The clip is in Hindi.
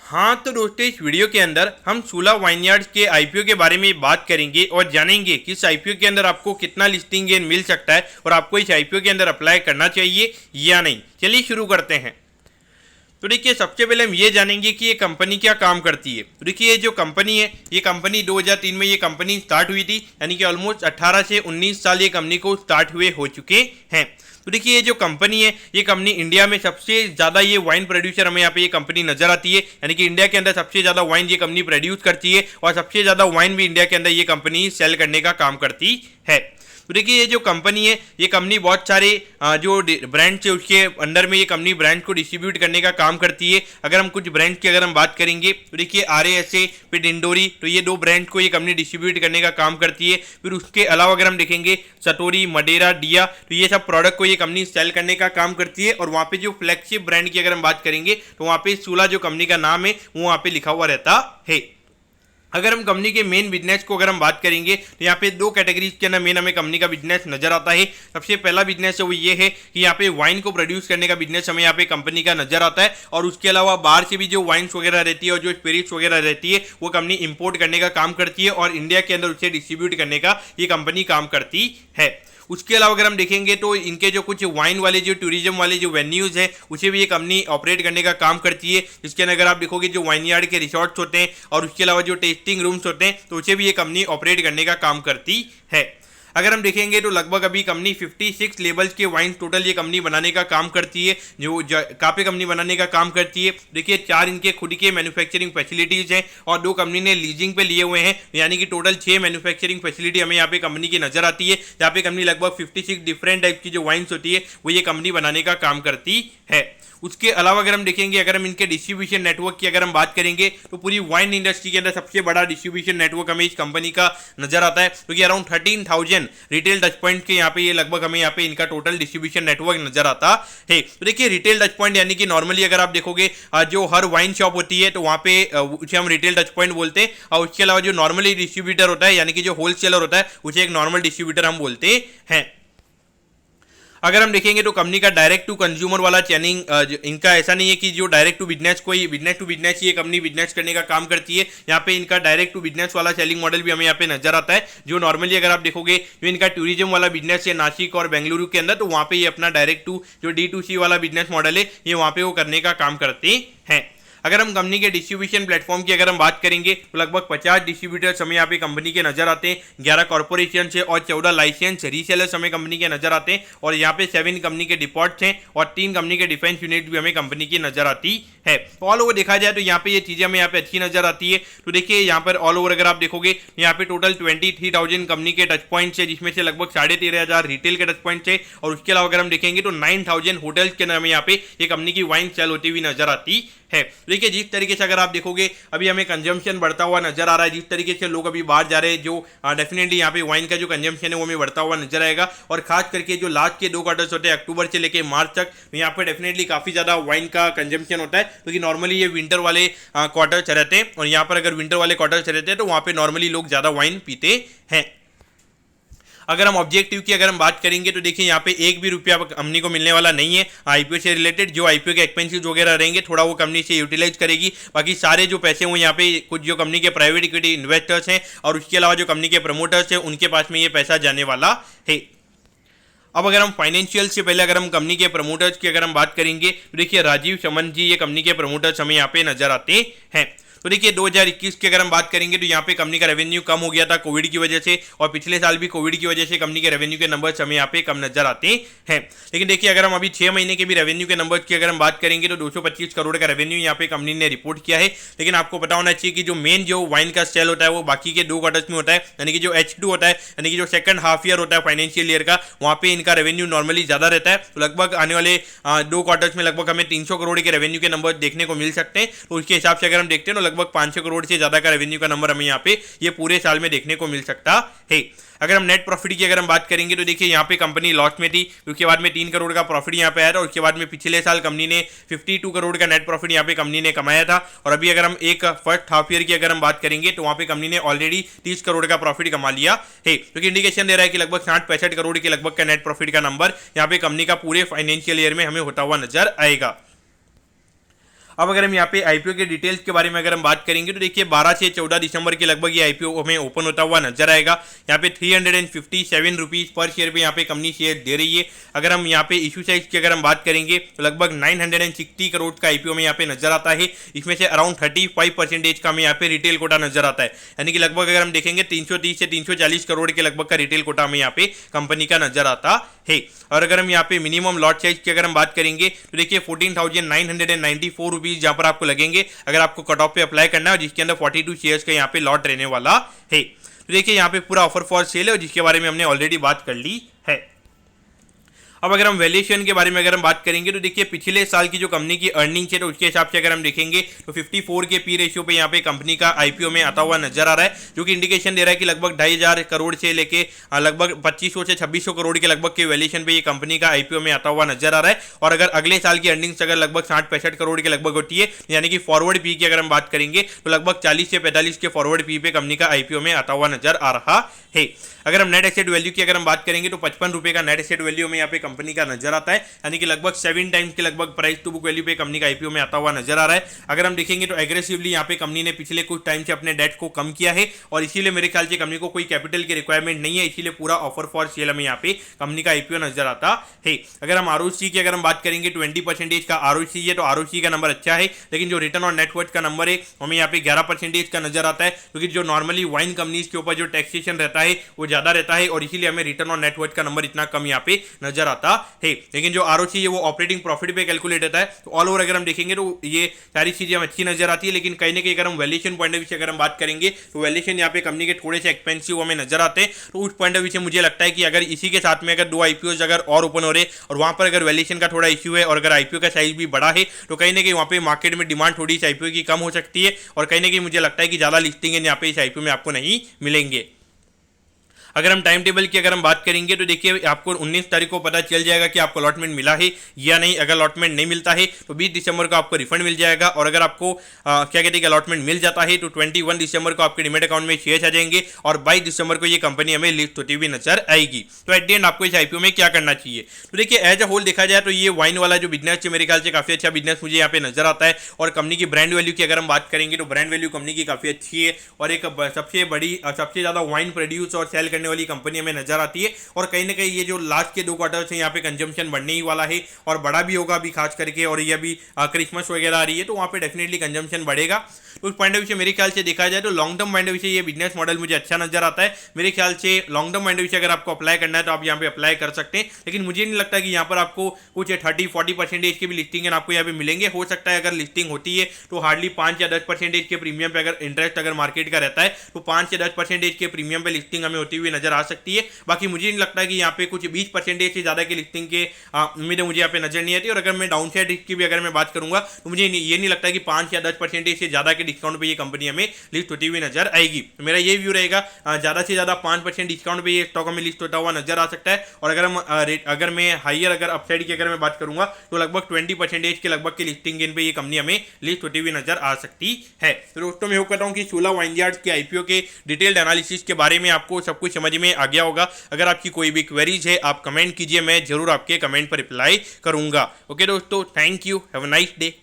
हाँ तो दोस्तों, इस वीडियो के अंदर हम सूला वाइनयार्ड्स के आईपीओ के बारे में बात करेंगे और जानेंगे कि इस आईपीओ के अंदर आपको कितना लिस्टिंग गेन मिल सकता है और आपको इस आईपीओ के अंदर अप्लाई करना चाहिए या नहीं। चलिए शुरू करते हैं। तो देखिए, सबसे पहले हम ये जानेंगे कि ये कंपनी क्या काम करती है। तो देखिए, ये जो कंपनी है, ये कंपनी 2003 में ये कंपनी स्टार्ट हुई थी, यानी कि ऑलमोस्ट 18 से 19 साल ये कंपनी को स्टार्ट हुए हो चुके हैं। तो देखिए, ये जो कंपनी है, ये कंपनी इंडिया में सबसे ज़्यादा ये वाइन प्रोड्यूसर हमें यहाँ पे ये कंपनी नजर आती है, यानी कि इंडिया के अंदर सबसे ज़्यादा वाइन ये कंपनी प्रोड्यूस करती है और सबसे ज़्यादा वाइन भी इंडिया के अंदर ये कंपनी सेल करने का काम करती है। तो देखिए, ये जो कंपनी है, ये कंपनी बहुत सारे जो ब्रांड्स है उसके अंडर में ये कंपनी ब्रांड को डिस्ट्रीब्यूट करने का काम करती है। अगर हम कुछ ब्रांड्स की अगर हम बात करेंगे तो देखिए, RASA फिर डिंडोरी, तो ये 2 ब्रांड्स को ये कंपनी डिस्ट्रीब्यूट करने का काम करती है। फिर उसके अलावा अगर हम देखेंगे सटोरी, मडेरा, डिया, तो ये सब प्रोडक्ट को ये कंपनी सेल करने का काम करती है। और वहाँ पे जो फ्लैगशिप ब्रांड की अगर हम बात करेंगे तो वहाँ पे सूला जो कंपनी का नाम है वो वहाँ पे लिखा हुआ रहता है। अगर हम कंपनी के मेन बिजनेस को अगर हम बात करेंगे तो यहाँ पे 2 कैटेगरीज के अंदर मेन हमें कंपनी का बिजनेस नजर आता है। सबसे पहला बिजनेस है वो ये है कि यहाँ पे वाइन को प्रोड्यूस करने का बिजनेस हमें यहाँ पे कंपनी का नजर आता है। और उसके अलावा बाहर से भी जो वाइन्स वगैरह रहती है और जो स्पिरिट्स वगैरह रहती है वो कंपनी इंपोर्ट करने का काम करती है और इंडिया के अंदर उसे डिस्ट्रीब्यूट करने का ये कंपनी काम करती है। उसके अलावा अगर हम देखेंगे तो इनके जो कुछ वाइन वाले जो टूरिज्म वाले जो वेन्यूज़ हैं उसे भी ये कंपनी ऑपरेट करने का काम करती है। जिसके अंदर अगर आप देखोगे जो वाइनयार्ड के रिसोर्ट्स होते हैं और उसके अलावा जो टेस्टिंग रूम्स होते हैं तो उसे भी ये कंपनी ऑपरेट करने का काम करती है। अगर हम देखेंगे तो लगभग अभी कंपनी 56 लेबल्स के वाइन टोटल ये कंपनी बनाने का काम करती है, जो काफ़ी कंपनी बनाने का काम करती है। देखिए, 4 इनके खुद के मैन्युफैक्चरिंग फैसिलिटीज़ हैं और 2 कंपनी ने लीजिंग पे लिए हुए हैं, यानी कि टोटल 6 मैन्युफैक्चरिंग फैसिलिटी हमें यहाँ पे कंपनी की नजर आती है। यहाँ पे कंपनी लगभग 56 डिफरेंट टाइप की जो वाइन्स होती है वो ये कंपनी बनाने का काम करती है। उसके अलावा अगर हम देखेंगे, अगर हम इनके डिस्ट्रीब्यूशन नेटवर्क की अगर हम बात करेंगे तो पूरी वाइन इंडस्ट्री के अंदर सबसे बड़ा डिस्ट्रीब्यूशन नेटवर्क हमें इस कंपनी का नजर आता है, क्योंकि अराउंड 13,000 रिटेल टच पॉइंट के यहाँ पे ये लगभग हमें यहाँ पे इनका टोटल डिस्ट्रीब्यूशन नेटवर्क नजर आता है। तो देखिए, रिटेल टच पॉइंट यानी कि नॉर्मली अगर आप देखोगे जो हर वाइन शॉप होती है तो वहाँ पे उसे हम रिटेल टच पॉइंट बोलते हैं। और उसके अलावा जो नॉर्मली डिस्ट्रीब्यूटर होता है यानी कि जो होलसेलर होता है उसे एक नॉर्मल डिस्ट्रीब्यूटर हम बोलते हैं। अगर हम देखेंगे तो कंपनी का डायरेक्ट टू कंज्यूमर वाला चैनिंग इनका ऐसा नहीं है कि जो डायरेक्ट टू बिजनेस ये कंपनी बिजनेस करने का काम करती है। यहाँ पे इनका डायरेक्ट टू बिजनेस वाला सेलिंग मॉडल भी हमें यहाँ पे नजर आता है। जो नॉर्मली अगर आप देखोगे जो इनका टूरिज्म वाला बिजनेस है नासिक और बेंगलुरु के अंदर, तो वहाँ पे ये अपना डायरेक्ट टू जो D2C वाला बिजनेस मॉडल है ये वहाँ पे वो करने का काम करते हैं। अगर हम कंपनी के डिस्ट्रीब्यूशन प्लेटफॉर्म की अगर हम बात करेंगे तो लगभग 50 डिस्ट्रीब्यूटर्स हमें यहाँ पे कंपनी के नजर आते हैं, 11 कॉर्पोरेशन से और 14 लाइसेंस रीसेलर्स हमें कंपनी के नजर आते हैं। और यहाँ पे 7 कंपनी के डिपोर्ट्स हैं और 3 कंपनी के डिफेंस यूनिट भी हमें कंपनी की नजर आती है। ऑल ओवर देखा जाए तो यहाँ पे ये चीजें हमें यहाँ पे अच्छी नजर आती है। तो देखिए, यहाँ पर ऑल ओवर अगर आप देखोगे यहाँ पे टोटल 23,000 कंपनी के टच पॉइंट्स है, जिसमें से लगभग 13,500 रिटेल के टच पॉइंट्स है। और उसके अलावा अगर हम देखेंगे तो 9,000 होटल्स के अंदर हमें यहाँ पे ये कंपनी की वाइन सेल होती हुई नजर आती है। देखिए, जिस तरीके से अगर आप देखोगे अभी हमें कंजम्पशन बढ़ता हुआ नजर आ रहा है, जिस तरीके से लोग अभी बाहर जा रहे हैं, जो डेफिनेटली यहाँ पे वाइन का जो कंजम्पशन है वो हमें बढ़ता हुआ नजर आएगा। और खास करके जो लास्ट के 2 क्वार्टर्स होते हैं अक्टूबर से लेकर मार्च तक, तो यहाँ पे डेफिनेटली काफी ज्यादा वाइन का कंजम्पशन होता है, क्योंकि नॉर्मली ये विंटर वाले क्वार्टर रहते हैं। और यहाँ पर अगर विंटर वाले क्वार्टर रहते हैं तो वहाँ पे नॉर्मली लोग ज्यादा वाइन पीते हैं। अगर हम ऑब्जेक्टिव की अगर हम बात करेंगे तो देखिए, यहाँ पे 1 भी रुपया कंपनी को मिलने वाला नहीं है आईपीओ से रिलेटेड। जो आईपीओ के एक्सपेंसेस वगैरह रहेंगे थोड़ा वो कंपनी से यूटिलाइज करेगी, बाकी सारे जो पैसे वो यहाँ पे कुछ जो कंपनी के प्राइवेट इक्विटी इन्वेस्टर्स हैं और उसके अलावा जो कंपनी के प्रमोटर्स हैं उनके पास में ये पैसा जाने वाला है। अब अगर हम फाइनेंशियल से पहले अगर हम कंपनी के प्रमोटर्स की अगर हम बात करेंगे तो देखिए, राजीव समन जी ये कंपनी के प्रमोटर्स हमें यहाँ पे नजर आते हैं। तो देखिए, 2021 की अगर हम बात करेंगे तो यहाँ पे कंपनी का रेवेन्यू कम हो गया था कोविड की वजह से, और पिछले साल भी कोविड की वजह से कंपनी के रेवेन्यू के नंबर्स हमें यहाँ पे कम नजर आते हैं। लेकिन देखिए, अगर हम अभी 6 महीने के भी रेवेन्यू के नंबर्स की अगर हम बात करेंगे तो 225 करोड़ का रेवेन्यू यहाँ पे कंपनी ने रिपोर्ट किया है। लेकिन आपको पता होना चाहिए कि जो मेन जो वाइन का सेल होता है वो बाकी के 2 क्वार्टर्स में होता है, यानी कि जो H2 होता है, यानी कि जो सेकंड हाफ ईयर होता है फाइनेंशियल ईयर का, वहाँ पे इनका रेवेन्यू नॉर्मली ज्यादा रहता है। तो लगभग आने वाले 2 क्वार्टर्स में लगभग हमें 300 करोड़ के रेवेन्यू के नंबर देखने को मिल सकते हैं। तो उसके हिसाब से अगर हम देखते हैं तो लगभग 500 करोड़ से ज्यादा का रेवेन्यू का नंबर हमें यहाँ पे ये पूरे साल में देखने को मिल सकता है। अगर हम नेट प्रॉफिट की अगर हम बात करेंगे तो देखिए, यहाँ पे कंपनी लॉस में थी, उसके बाद में 3 करोड़ का प्रॉफिट यहाँ पे आया था। उसके बाद में पिछले साल कंपनी ने 52 करोड़ का नेट प्रॉफिट यहाँ पे कंपनी ने कमाया था। और अभी अगर हम एक फर्स्ट हाफ ईयर की अगर हम बात करेंगे तो वहाँ पे कंपनी ने ऑलरेडी 30 करोड़ का प्रॉफिट कमा लिया है, क्योंकि इंडिकेशन दे रहा है कि लगभग 60-65 करोड़ के लगभग का नेट प्रॉफिट का नंबर यहाँ पे कंपनी का पूरे फाइनेंशियल ईयर में हमें होता हुआ नजर आएगा। अब अगर हम यहाँ पे आईपीओ के डिटेल्स के बारे में अगर हम बात करेंगे तो देखिए 12 से 14 दिसंबर के लगभग ये आईपीओ हमें ओपन होता हुआ नजर आएगा। यहाँ पे 357 रुपीज पर शेयर पे यहाँ पे कंपनी शेयर दे रही है। अगर हम यहाँ पे इशू साइज की अगर हम बात करेंगे तो लगभग 960 करोड़ का आईपीओ में यहाँ पे नजर आता है। इसमें से अराउंड 35% का हमें यहाँ पे रिटेल कोटा नजर आता है, यानी कि लगभग अगर हम देखेंगे 330 से 340 करोड़ के लगभग का रिटेल कोटा हमें यहाँ पे कंपनी का नजर आता है। और अगर हम यहाँ पे मिनिमम लॉट साइज की अगर हम बात करेंगे तो देखिए 14,994 रुपीज जहां पर आपको लगेंगे अगर आपको कट ऑफ पे अप्लाई करना है, जिसके अंदर 42 शेयर्स का यहाँ पे लॉट रहने वाला है। तो देखिए यहाँ पे पूरा ऑफर फॉर सेल है और जिसके बारे में हमने ऑलरेडी बात कर ली है। अब अगर हम वैल्यूएशन के बारे में अगर हम बात करेंगे तो देखिए पिछले साल की जो कंपनी की अर्निंग्स है तो उसके हिसाब से अगर हम देखेंगे तो 54 के पी रेशियो पे यहाँ पे कंपनी का आईपीओ में आता हुआ नजर आ रहा है, जो कि इंडिकेशन दे रहा है कि लगभग 2,500 करोड़ से लेके लगभग 2500 से 2600 करोड़ के लगभग के वैल्यूएशन पे ये कंपनी का आईपीओ में आता हुआ नजर आ रहा है। और अगर अगले साल की अर्निंग्स अगर लगभग 60-65 करोड़ के लगभग होती है, यानी कि फॉरवर्ड पी की अगर हम बात करेंगे तो लगभग 40 से 45 के फॉरवर्ड पी पे कंपनी का आईपीओ में आता हुआ नजर आ रहा है। अगर हम नेट एसेट वैल्यू की अगर हम बात करेंगे तो 55 रुपए का नेट एसेट वैल्यू में यहाँ पे कंपनी का नजर आता है, यानी कि लगभग 7 टाइम्स के लगभग प्राइस टू बुक वैल्यू पे कंपनी का आईपीओ में आता हुआ नजर आ रहा है। अगर हम देखेंगे तो एग्रेसिवली यहाँ पे कंपनी ने पिछले कुछ टाइम से अपने डेट को कम किया है और इसीलिए मेरे ख्याल से कंपनी को कोई कैपिटल की रिक्वायरमेंट नहीं है, इसीलिए पूरा ऑफर फॉर सेल में यहाँ पे कंपनी का आईपीओ नजर आता है। अगर हम आरओसी की अगर हम बात करेंगे 20% का आरओसी है तो आरओसी का नंबर अच्छा है, लेकिन जो रिटर्न ऑन नेटवर्थ का नंबर है हमें यहाँ पे 11% का नजर आता है, क्योंकि जो नॉर्मली वाइन कंपनीज के ऊपर जो टैक्सेशन रहता है वो ज्यादा रहता है और इसीलिए हमें रिटर्न ऑन नेटवर्थ का नंबर इतना कम यहाँ पे नजर आता है। लेकिन जो आरओसी है वो ऑपरेटिंग प्रॉफिट पे कैलकुलेट होता है, तो ऑल ओवर अगर हम देखेंगे तो ये सारी चीजें हम अच्छी नजर आती है। लेकिन कहीं ना कहीं अगर हम वैल्यूएशन पॉइंट ऑफ व्यू से अगर हम बात करेंगे तो वैल्यूएशन यहाँ पे कंपनी के थोड़े से एक्सपेंसिव हमें नजर आते हैं। तो उस पॉइंट ऑफ व्यू से मुझे लगता है कि अगर इसी के साथ में अगर 2 आईपीओ अगर और ओपन हो रहे और वहां पर अगर वैल्यूएशन का थोड़ा इश्यू है और अगर आईपीओ का साइज भी बड़ा है तो कहीं ना कहीं वहां पे मार्केट में डिमांड थोड़ी सी आईपीओ की कम हो सकती है और कहीं ना कहीं मुझे लगता है कि ज्यादा लिस्टिंग यहाँ पे इस आईपीओ में आपको नहीं मिलेंगे। अगर हम टाइम टेबल की अगर हम बात करेंगे तो देखिए आपको 19 तारीख को पता चल जाएगा कि आपको अलॉटमेंट मिला है या नहीं। अगर अलॉटमेंट नहीं मिलता है तो 20 दिसंबर को आपको रिफंड मिल जाएगा और अगर आपको क्या कहते हैं अलॉटमेंट मिल जाता है तो 21 दिसंबर को आपके डीमैट अकाउंट में शेयर आ जाएंगे और 22 दिसंबर को ये कंपनी हमें लिस्ट होती हुई नजर आएगी। तो एट द एंड आपको इस आईपीओ में क्या करना चाहिए, तो देखिए एज अ होल देखा जाए तो ये वाइन वाला जो बिजनेस है मेरे ख्याल से काफी अच्छा बिजनेस मुझे यहाँ पे नजर आता है। और कंपनी की ब्रांड वैल्यू की अगर हम बात करेंगे तो ब्रांड वैल्यू कंपनी की काफी अच्छी है और एक सबसे बड़ी सबसे ज्यादा वाइन प्रोड्यूस और सेल करने वाली कंपनी हमें नजर आती है। और कहीं ना कहीं ये जो लास्ट के 2 क्वार्टर्स हैं यहाँ पे कंजम्पशन बढ़ने ही वाला है और बड़ा भी होगा अभी खास करके, और ये अभी क्रिसमस वगैरह आ रही है तो वहाँ पे डेफिनेटली कंजम्पशन बढ़ेगा। उस पॉइंट ऑफ व्यू से मेरे ख्याल से देखा जाए तो long term point of view से ये बिजनेस मॉडल मुझे अच्छा नजर आता है। मेरे ख्याल से long term point of view से अगर आपको अप्लाई करना है तो आप यहाँ पे अप्लाई कर सकते हैं, लेकिन मुझे नहीं लगता कि यहाँ पर आपको कुछ 30-40% की भी लिस्टिंग आपको यहाँ पे मिलेंगे। हो सकता है अगर लिस्टिंग होती है तो हार्डली 5 या 10% के प्रीमियम पे अगर इंटरेस्ट अगर मार्केट का रहता है तो 5 या 10% के प्रीमियम पे लिस्टिंग हमें होती हुई नजर आ सकती है। बाकी मुझे नहीं लगता कि यहाँ पे कुछ 20% से ज्यादा की लिस्टिंग के उम्मीदें मुझे यहाँ पे नजर नहीं आती। और अगर मैं डाउन साइड रिस्क की भी अगर मैं बात करूंगा तो मुझे ये नहीं लगता कि 5 या 10% से ज्यादा के डिस्काउंट पे ये कंपनी हमें लिस्ट होती हुई नजर आएगी। तो मेरा ये व्यू रहेगा ज्यादा से ज्यादा 5% डिस्काउंट पे ये स्टॉक हमें लिस्ट होता हुआ नजर आ सकता है। और अगर मैं हाइयर अगर अपसाइड की अगर मैं बात करूंगा तो लगभग 20% के लगभग की लिस्टिंग इन पे ये कंपनी हमें लिस्ट होती हुई नजर आ सकती है। तो दोस्तों मैं होप करता हूँ कि सूला वाइनयार्ड्स के आईपीओ के डिटेल्ड एनालिसिस के बारे में आपको सब कुछ समझ में आ गया होगा। अगर आपकी कोई भी क्वेरीज है आप कमेंट कीजिए, मैं जरूर आपके कमेंट पर रिप्लाई करूंगा। ओके दोस्तों, thank you, have a nice day.